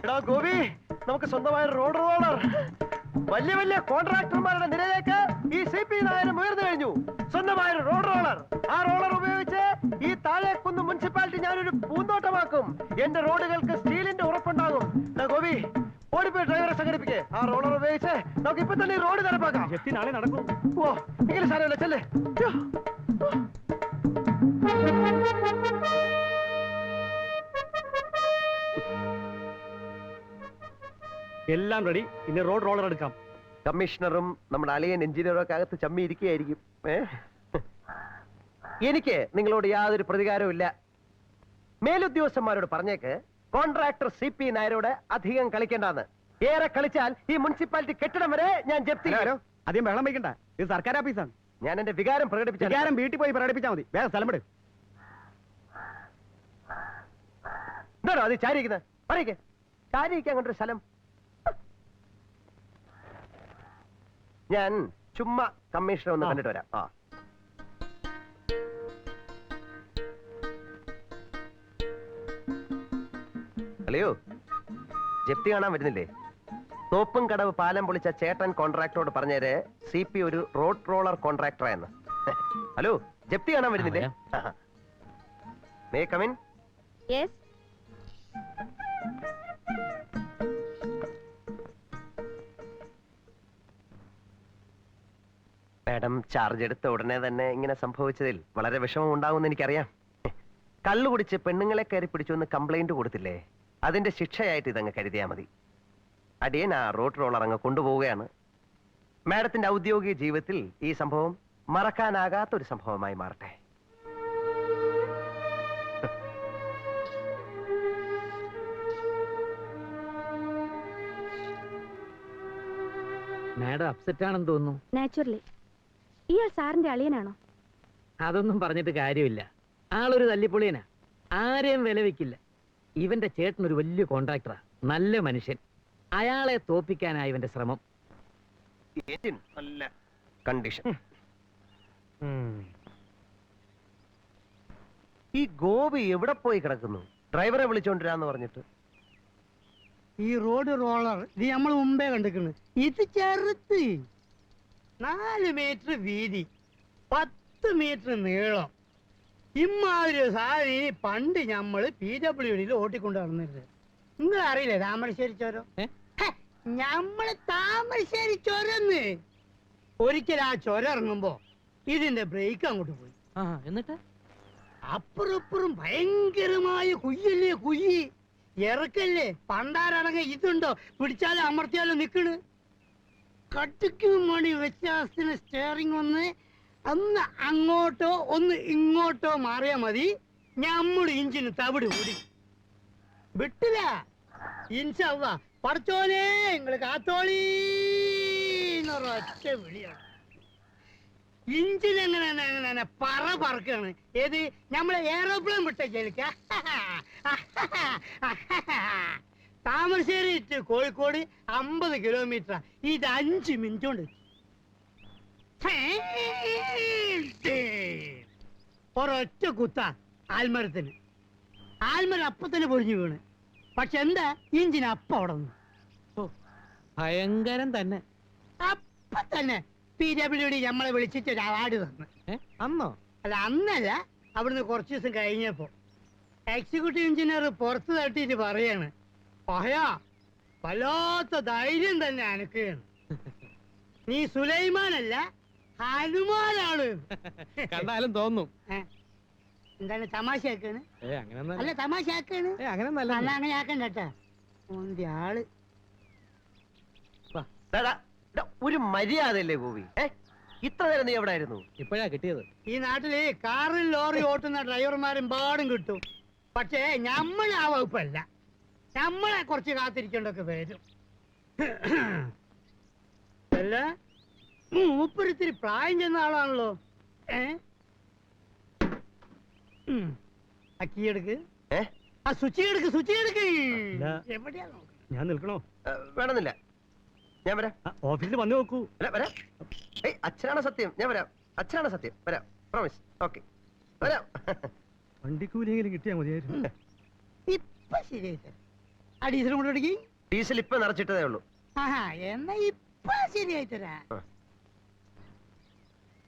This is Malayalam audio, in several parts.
എടാ ഗോപി, നമുക്ക് സ്വന്തമായ റോഡ് റോളർ വലിയ വലിയ കോൺട്രാക്ടർമാരുടെ നിലയിലേക്ക് ഈ CP നായരും ഉയർന്നു കഴിഞ്ഞു. സ്വന്തമായ റോഡ് റോളർ, ആ റോളർ ഉപയോഗിച്ച് ഈ താഴേക്കുന്ന് മുനിസിപ്പാലിറ്റി ഞാനൊരു പൂന്തോട്ടമാക്കും. എന്റെ റോഡുകൾക്ക് സ്റ്റീലിന്റെ ഉറപ്പുണ്ടാകും. ഗോപി, ഓടിപ്പോയി ഡ്രൈവറെ സംഘടിപ്പിക്കേ. ആ റോളർ ഉപയോഗിച്ച് നമുക്ക് ഇപ്പൊ തന്നെ റോഡ് നടപ്പാക്കാം. നാളെ നടക്കും. ഓ, എങ്കിലും സാരമില്ല, ചെല്ലേ. എല്ലാം റെഡി. ഇനി റോഡ് റോളർ എടുക്കാം. കമ്മീഷണറും നമ്മുടെ അളിയൻ എഞ്ചിനീയറും ഒക്കെ അകത്ത് ചമ്മി ഇരിക്കുകയായിരിക്കും. എനിക്ക് നിങ്ങളോട് യാതൊരു പ്രതികാരവും ഇല്ല. മേലുദ്യോഗസ്ഥന്മാരോട് പറഞ്ഞേക്ക് കോൺട്രാക്ടർ CP നായരോട് അധികം കളിക്കേണ്ടെന്ന്. ഏറെ കളിച്ചാൽ ഈ മുനിസിപ്പാലിറ്റി കെട്ടിടം വരെ ഞാൻ ജപ്തി. അധികം വെള്ളം വയ്ക്കണ്ട, ഇത് സർക്കാർ ഓഫീസാണ്. ഞാൻ എന്റെ വികാരം പ്രകടിപ്പിച്ച വികാരം വീട്ടിൽ പോയി പ്രകടിപ്പിച്ചാൽ മതി. വേറെ സ്ഥലം വിടും. എന്താണോ അത് ചാരിയിരിക്കുന്നത്? പറയേ, ചാരിയിരിക്കാൻ അങ്ങോട്ടൊരു സ്ഥലം. ഞാൻ ചുമ്മാ കമ്മീഷണർ ഒന്ന് കണ്ടിട്ട് വരാം. അല്ലയോ, ജപ്തി കാണാൻ വരുന്നില്ലേ? തോപ്പും കടവ് പാലം പൊളിച്ച ചേട്ടൻ കോൺട്രാക്ടറോട് പറഞ്ഞേരെ CP ഒരു റോഡ് റോളർ കോൺട്രാക്ടറായെന്ന്. ഹലോ, ജപ്തി കാണാൻ വരുന്നില്ലേ? May come in? Yes. Madam, charge എടുത്ത ഉടനെ തന്നെ ഇങ്ങനെ സംഭവിച്ചതിൽ വളരെ വിഷമം ഉണ്ടാകുമെന്ന് എനിക്കറിയാം. കള്ളു കുടിച്ച് പെണ്ണുങ്ങളെ കയറി പിടിച്ചു എന്ന് കംപ്ലൈന്റ് കൊടുത്തില്ലേ? അതിന്റെ ശിക്ഷയായിട്ട് ഇതങ്ങ് കരുതിയാൽ മതി. അടിയൻ ആ റോഡ് റോളർ അങ്ങ് കൊണ്ടുപോവുകയാണ്. മാഡത്തിന്റെ ഔദ്യോഗിക ജീവിതത്തിൽ ഈ സംഭവം മറക്കാനാകാത്ത ഒരു സംഭവമായി മാറട്ടെ. മാഡം അപ്സെറ്റ് ആണെന്ന് തോന്നുന്നു. നാച്ചുറലി. ഇയാൾ സാറിന്റെ അളിയനാണോ? അതൊന്നും പറഞ്ഞിട്ട് കാര്യമില്ല. ആളൊരു തല്ലിപ്പൊളിയനാ, ആരെയും വില വെക്കില്ല. ഇവന്റെ ചേട്ടൻ ഒരു വലിയ കോൺട്രാക്ടറാ, നല്ല മനുഷ്യൻ. അയാളെ തോപ്പിക്കാനായി ഇവന്റെ ശ്രമം. കണ്ടീഷൻ. ഈ ഗോപി എവിടെ പോയി കിടക്കുന്നു? ഡ്രൈവറെ വിളിച്ചോണ്ടിരാന്ന് പറഞ്ഞിട്ട്. ഈ റോഡ് റോളർ ഇത് നമ്മൾ മുമ്പേ കണ്ടിരിക്കുന്നു. ഇത് ചെറുത്ത് 4 മീറ്റർ വീതി, 10 മീറ്റർ നീളം. ഇമ്മാതിരി സാധനം ഇനി പണ്ട് നമ്മള് PWD ഓട്ടിക്കൊണ്ട് നടന്നിരുന്നത്. നിങ്ങൾ അറിയില്ലേ താമരശ്ശേരി ചോരം? ഞമ്മള് താമരശ്ശേരി ചൊരന്ന്. ഒരിക്കൽ ആ ചൊര ഇറങ്ങുമ്പോ ഇതിന്റെ ബ്രേക്ക് അങ്ങോട്ട് പോയി. എന്നിട്ട് അപ്പുറപ്പുറം ഭയങ്കരമായ കുയ്യല്ലേ, കുയ്യി ഇറക്കല്ലേ. പണ്ടാരടങ്ങ ഇതുണ്ടോ, പിടിച്ചാലും അമർത്തിയാലും നിക്കണ്. കട്ടിക്കും മണി വ്യത്യാസത്തിന് സ്റ്റിയറിംഗ് ഒന്ന് അങ്ങോട്ടോ ഒന്ന് ഇങ്ങോട്ടോ മാറിയാ മതി, നമ്മുടെ ഇഞ്ചിന് തവിട് കൂടി വിട്ടില്ല. ഇൻഷാല്ലാ പടച്ചോനെ നിങ്ങള് കാത്തോളീന്നൊരൊറ്റ വിളിയാണ്. ഇഞ്ചിനെങ്ങനെ പറക്കാണ്. ഏത് നമ്മളെ എയറോപ്ലെയിൻ വിട്ട ജലിക്ക. Thamarassery to Kozhikode 50 kilometre. ഇത് 5 മിനിറ്റ് കൊണ്ട് ഒരൊറ്റ കുത്ത ആൽമരത്തിന്. ആൽമരം അപ്പത്തന്നെ പൊഴിഞ്ഞു വീണ്. പക്ഷെ എന്താ, ഇഞ്ചിന് അപ്പം അവിടെ നിന്ന്. ഭയങ്കരം തന്നെ. അപ്പൊ തന്നെ PWD നമ്മളെ വിളിച്ചിട്ട് ഒരു അവാർഡ് തന്നു. അന്നോ? അല്ല, അന്നല്ല, അവിടുന്ന് കുറച്ച് ദിവസം കഴിഞ്ഞപ്പോ എക്സിക്യൂട്ടീവ് എഞ്ചിനീയർ പുറത്ത് തട്ടിയിട്ട് പറയാണ്, പഹയാ വല്ലാത്ത ധൈര്യം തന്നെ അനക്കുകയാണ്. നീ സുലൈമാനല്ല, ഹനുമാനാണ്. കണ്ടാലും തോന്നും. എന്താണ് തമാശ ആക്കാണ്? അല്ല, തമാശ ആക്കാണ്. അല്ല, അങ്ങനെ ആക്കണ്ട കേട്ടാ. ആള് ഒരു മര്യാദയല്ലേ ഗോപി? ഇത്ര നേരം നീ എവിടെയായിരുന്നു? ഇപ്പോഴാ കിട്ടിയത്. ഈ നാട്ടില് കാറും ലോറി ഓട്ടുന്ന ഡ്രൈവർമാരും പാടും കിട്ടും. പക്ഷേ നമ്മളെ ആ വകുപ്പല്ല. നമ്മളെ കുറച്ച് കാത്തിരിക്കേണ്ടൊക്കെ വരും. അല്ല, മൂപ്പരിത്തിരി പ്രായം ചെന്ന ആളാണല്ലോ. ആ കീ എടുക്ക്, ആ സ്വിച്ച് എടുക്ക്, സ്വിച്ച് എടുക്ക്. എവിടെയാ നോക്കുന്നത്? ഞാൻ നിൽക്കണോ? വേണമെന്നില്ല, ഞാൻ വരാം. ഓഫീസിൽ വന്നു നോക്കൂ. വരാം. അച്ഛനാണ് സത്യം, ഞാൻ വരാം. അച്ഛനാണ് സത്യം, വരാം. പ്രോമിസ്. ഓക്കെ, വരാം. വണ്ടിക്കൂലിയെങ്കിലും കിട്ടിയാ മതിയായിരുന്നു. ഇപ്പൊ ശരിയായി തരാം. ആ ഡീസൽ കൊണ്ട് കൊടുക്കി. ഡീസൽ ഇപ്പൊ നിറച്ചിട്ടതേ ഉള്ളൂ. ആഹാ, എന്നാ ഇപ്പൊ ശരിയായി തരാ. ആ.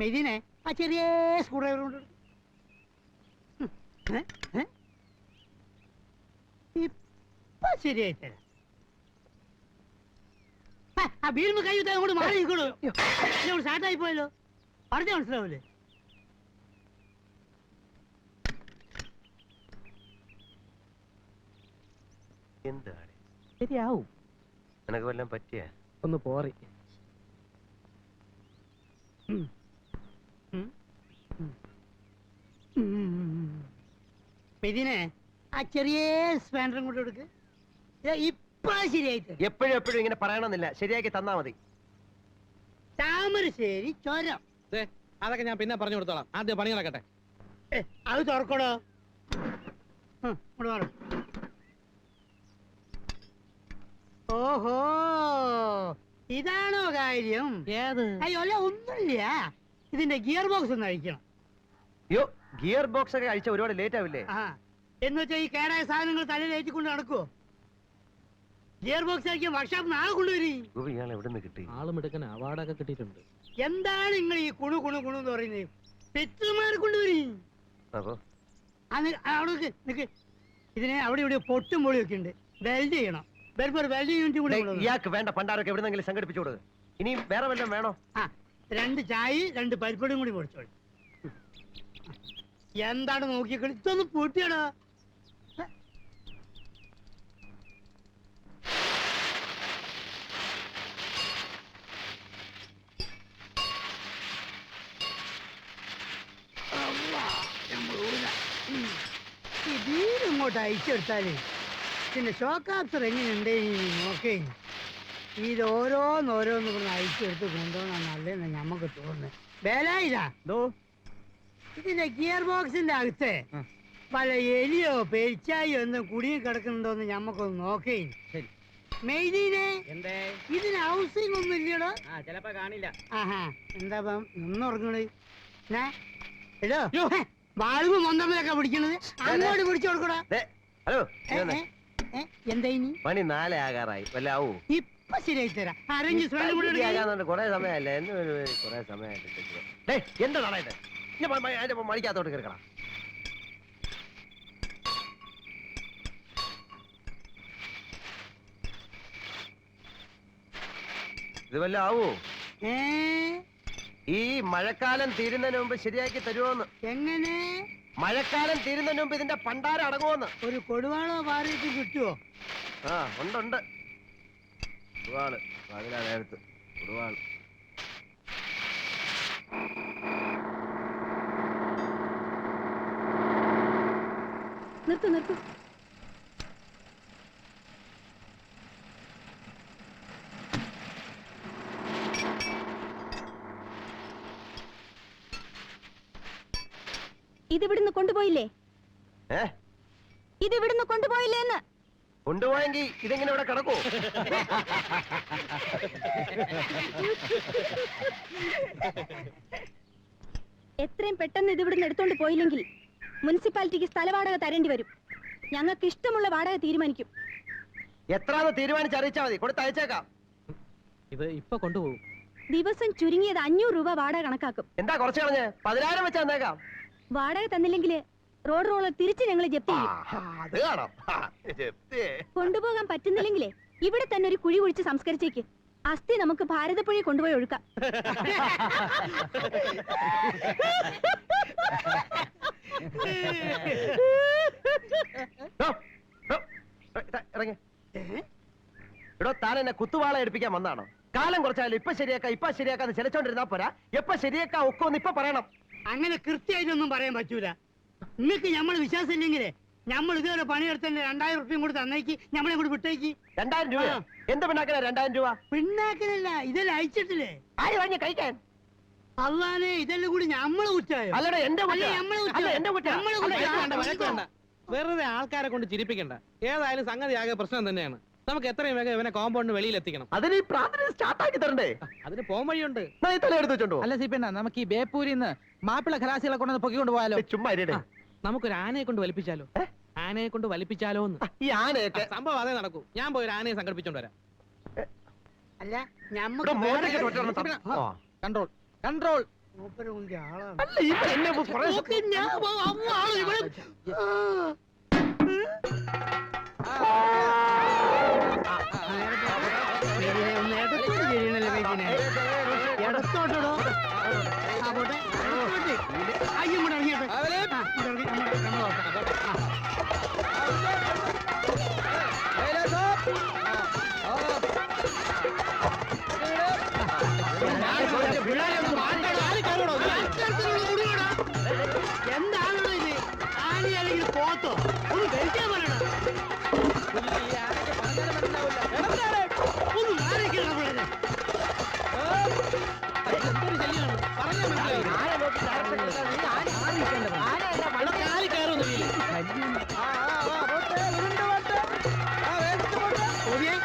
മെതിനെ ആ ചെറിയ സ്ക്രൂ ഡ്രൈവർ കൊണ്ട് കൊടുക്ക്. ഇപ്പൊ ശരിയായി തരാം. ആ വീടിന് കൈ വിട്ടാൽ അങ്ങോട്ട് മാറി നിൽക്കണോ? സ്റ്റാർട്ടായി പോയല്ലോ. പറഞ്ഞ മനസ്സിലാവൂലേ? എന്താണ് ശരിയാവും. നിനക്ക് വല്ലതും പറ്റിയ? ഒന്ന് പോറി. മെതിനെ ആ ചെറിയ സ്പാൻഡറും കൊണ്ട് കൊടുക്ക്. ഇപ്പൊ ശരിയായി തരാം. എപ്പോഴും എപ്പോഴും ഇങ്ങനെ പറയണമെന്നില്ല, ശരിയാക്കി തന്നാ മതി. താമരശ്ശേരി ചുരം. അതൊക്കെ ഞാൻ പിന്നെ പറഞ്ഞു കൊടുത്തോളാം. ആദ്യം പണി നടക്കട്ടെ. അത് തുറക്കടോ. ഇങ്ങോട്ട് മാറും. ഓഹോ, ഇതാണോ കാര്യം? ഏത്? അയ്യോ അല്ല, ഒന്നുമില്ല. ഇതിന്റെ ഗിയർ ബോക്സ് ഒന്ന് അഴിക്കണം. അയ്യോ, ഗിയർ ബോക്സ് ഒക്കെ അഴിച്ച ഒരുപാട് ലേറ്റ് ആവില്ലേ? ആ, എന്ന് വെച്ചാൽ ഈ കേടായ സാധനങ്ങൾ തലയിൽ ഏറ്റിക്കൊണ്ട് നടക്കുവോ? ഗിയർ ബോക്സ് അഴിക്കാൻ വർക്ക്ഷോപ്പ് നാളെ കൊണ്ടുവരും. ഇയാൾ എവിടെ നിന്ന് കിട്ടി? ആളും എടുക്കാൻ അവാർഡൊക്കെ കിട്ടിയിട്ടുണ്ട്. എന്താണ് നിങ്ങൾ ഈ കുണു കുണു കുണു എന്ന് പറയുന്നത്? പെറ്റുമാരെ കൊണ്ടുവരും. അപ്പൊ അവിടെ നിക്ക്. ഇതിനെ അവിടെ ഇവിടെ പൊട്ടും പൊളിയൊക്കെ ഉണ്ട്. വെൽഡ് ചെയ്യണം. വെൽഡിംഗ് യൂണിറ്റ് കൂടി കൊണ്ടുവരണം. ഇയാൾക്ക് വേണ്ട പണ്ടാരൊക്കെ എവിടെന്നെങ്കിലും സംഘടിപ്പിച്ചു കൊടുക്കുക. ഇനി വേറെ വല്ലതും വേണോ? ആ, 2 ചായ 2 പരിപ്പടിയും കൂടി പൊടിച്ചോളി. എന്താണ് നോക്കിക്കളി? ഇതൊന്ന് പൂട്ടിയാടാ. ഇതിങ്ങോട്ട് അയച്ചെടുത്താലേ പിന്നെ ഷോക്ക് ആപ്സർ എങ്ങനെയുണ്ട് നോക്കേ. ഇത് ഓരോന്നോരോന്ന് കൊണ്ട് അയച്ചെടുത്ത് കൊണ്ടുപോകണം നല്ലതെന്ന് ഞമ്മക്ക് തോന്നുന്നു. വേലായില്ല ഇതിന്റെ ഗിയർ ബോക്സിന്റെ അകത്ത് പല എലിയോ പെരിച്ചായോ ഒന്നും കുടുങ്ങി കിടക്കുന്നുണ്ടോന്ന് ഞമ്മക്കൊന്ന് നോക്കേ. മെയ്തീനെ ഇതിന് ഹൗസിംഗ് ഒന്നും ഇല്ലടോ? ചിലപ്പോ കാണില്ല. ആഹാ, എന്താ നിന്നുറങ്ങണേ? എടോ, വാൾവ് മൊന്തമ്മലൊക്കെ പിടിക്കണത് അങ്ങോട്ട് പിടിച്ചു കൊടുക്കടാ. ഹലോ, എന്താ ഇനി? പണി 4 ആകാറായി. വല്ല ആവൂ? ഇപ്പൊ ശരിയായി തരാം. അരഞ്ച് കൊറേ സമയമല്ലേ? കൊറേ സമയമായിട്ട് എന്താ നാളായിട്ട് മടിക്കാത്തോട്ട് കിടക്കണം. ഇത് വല്ല ആവൂ? ഈ മഴക്കാലം തീരുന്നതിന് മുമ്പ് ശരിയാക്കി തരുമോന്ന്? എങ്ങനെ? മഴക്കാലം തീരുന്നതിന് മുമ്പ് ഇതിന്റെ പണ്ടാരം അടങ്ങുമോന്ന്? ഒരു കൊടുവാളോ പാറിയിട്ട് കിട്ടുവോ? ആ, ഉണ്ട്. കൊടുവാള് പകലാ നേരത്ത് കൊടുവാള്. നിർത്ത്. ഇതിവിടുന്ന് കൊണ്ടുപോയില്ലേ? ഇതിവിടുന്ന് കൊണ്ടുപോയില്ലേന്ന്? കൊണ്ടുപോയെങ്കിൽ ഇതെങ്ങനെ ഇവിടെ കിടക്കൂ? എത്രയും പെട്ടെന്ന് ഇതിവിടുന്ന് എടുത്തോണ്ട് പോയില്ലെങ്കിൽ മുനിസിപ്പാലിറ്റിക്ക് സ്ഥല വാടക തരേണ്ടി വരും. ഞങ്ങൾക്ക് ഇഷ്ടമുള്ള വാടക തീരുമാനിക്കും. എത്രാന്ന് തീരുമാനിച്ചറിയിച്ചാ മതി, കൊടുത്തയച്ചേക്കാം. ഇത് ഇപ്പൊ കൊണ്ടുപോകും. ദിവസം ചുരുങ്ങിയത് 500 രൂപ വാടക കണക്കാക്കും. എന്താ കുറച്ച് കളഞ്ഞ്? 10,000 വെച്ച് തന്നേക്കാം. വാടക തന്നില്ലെങ്കിൽ റോഡ് റോളർ തിരിച്ച് ഞങ്ങൾ ജപ്തി ചെയ്യും. അത് കാണാം. കൊണ്ടുപോകാൻ പറ്റുന്നില്ലെങ്കിലേ ഇവിടെ തന്നെ ഒരു കുഴി കുഴിച്ച് സംസ്കരിച്ചേക്ക്. അസ്ഥി നമുക്ക് ഭാരതപ്പുഴയിൽ കൊണ്ടുപോയി ഒഴുക്കാം. ഇറങ്ങി. ഇവിടെ താൻ എന്നെ കുത്തുവാള എടുപ്പിക്കാൻ വന്നാണോ? കാലം കുറച്ചാലും ഇപ്പൊ ശരിയാക്കാന്ന് ചിലച്ചോണ്ടിരുന്നാ പോരാ. എപ്പൊ ശരിയാക്കാ ഒക്കൊന്ന് ഇപ്പൊ പറയണം. അങ്ങനെ കൃത്യമായിട്ടൊന്നും പറയാൻ പറ്റൂല. നിങ്ങൾക്ക് ഞമ്മള് വിശ്വാസം ഇല്ലെങ്കിലേ ഞമ്മൾ ഇതുവരെ പണിയെടുത്തന്നെ 2000 റുപ്യം കൂടി തന്നേക്ക്, ഞമ്മളെ കൂടി വിട്ടേക്ക്. 2000 രൂപ? എന്ത് പിണ്ണാക്കല 2000 രൂപ? പിണ്ണാക്കലല്ല, ഇതെല്ലാം അയച്ചിട്ടില്ലേ? ആര് വാങ്ങി കഴിക്കാൻ? അള്ളാനെ, ഇതെല്ലാം കൂടി ഞമ്മള് കുറ്റായോ? അല്ലടാ, എന്റെ വെറുതെ ആൾക്കാരെ കൊണ്ട് ചിരിപ്പിക്കണ്ട. ഏതായാലും സംഗതി ആകെ പ്രശ്നം തന്നെയാണ്. നമുക്ക് എത്രയും വേഗം ഇവനെ കോമ്പൗണ്ട് വെളിയിൽ എത്തിക്കണം. അതിന് ഈ പ്രാർത്ഥന സ്റ്റാർട്ടാക്കി തരണ്ടേ? അതിന് പോകാൻ വഴിയുണ്ട്. തല എടുത്ത് വെച്ചോണ്ടോ? അല്ല സിപ്പണ്ണ, നമുക്ക് ഈ ബേപ്പൂരിന്ന് മാപ്പിള ഖലാസികളെ കൊണ്ടുവന്ന് പൊക്കിക്കൊണ്ട് പോയാലോ? ചുമ്മാ നമുക്കൊരു ആനയെ കൊണ്ട് വലിപ്പിച്ചാലോ? ആനയെ കൊണ്ട് വലിപ്പിച്ചാലോ എന്ന്. ഈ ആനയൊക്കെ സംഭവം അതേ നടക്കൂ. ഞാൻ പോയി ഒരു ആനയെ സംഘടിപ്പിച്ചോണ്ട് വരാം. അല്ല ഇവിടെ ഞമ്മക്ക് മോനൊക്കെ ഒറ്റ കൺട്രോൾ കൺട്രോൾ. മൂപ്പരുണ്ട് ആളാണ്. അല്ല ഇവ എന്നെ കുറേ നോക്ക് ഞാൻ ആള് ഇവിടെ ഒന്ന് ഇടത്തോട്ട് ചെയ്യണല്ലേ വൈകിനെ ഇടത്തോട്ടോ ആ പോട്ടെ ഇടത്തോട്ട് അയ്യും കൂടെ ഇറങ്ങിയിട്ട് നമ്മൾ നോക്കാം എന്താണോ ഇത് ആന അല്ലെങ്കിൽ പോത്തോ ഒന്ന് കഴിക്കാൻ പറയണം ഒന്ന് മാറിക്കണം പിള്ളേരെ എന്തൊരു ശല്യമാണ്. പറഞ്ഞാൽ മനസ്സിലാവില്ല. കാലിൽ കയറുമെന്ന് വീല്.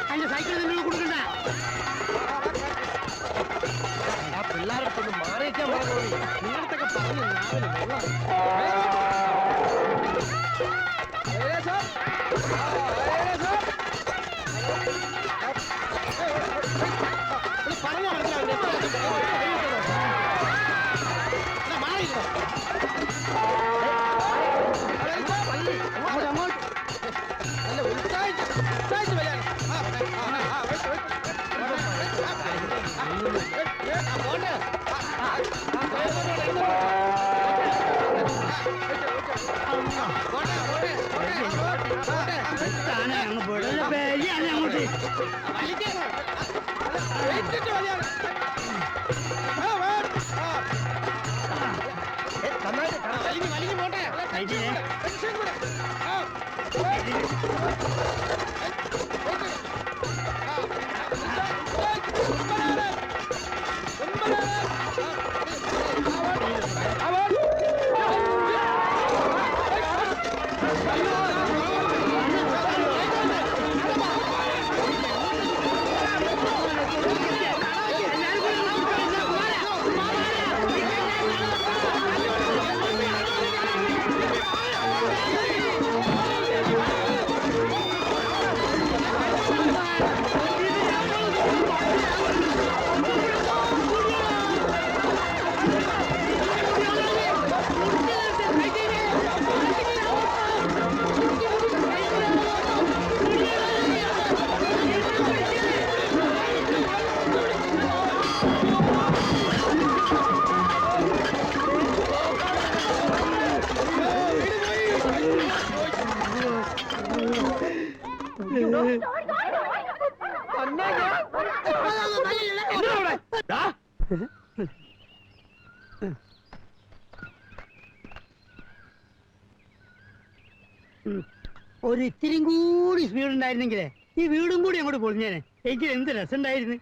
അതിന്റെ സൈക്കിൾ നിങ്ങൾ കൊടുക്കണ്ട പിള്ളേരടുത്തൊന്ന് മാറിയിക്കാൻ പറഞ്ഞു. നിങ്ങളടുത്തൊക്കെ പറഞ്ഞു രാവിലെ വെള്ളം. പറഞ്ഞാൽ മനസ്സിലാവില്ല. മാറിയിരിക്കണം. അങ്ങോട്ട് അങ്ങോട്ട് നല്ല ഉത്സാഹിച്ച് വരാൻ. ആന അങ്ങ് പോയിട്ട് പേടിയാണ് അങ്ങോട്ട് വലിഞ്ഞു പോട്ടെ. കഴിച്ചില്ലേ ഒരു ഇത്തിരിയും കൂടി സ്പീഡ് ഉണ്ടായിരുന്നെങ്കിലേ ഈ വീടും കൂടി അങ്ങോട്ട് പൊളിഞ്ഞേനെ എനിക്ക് എന്ത് രസം ഉണ്ടായിരുന്നു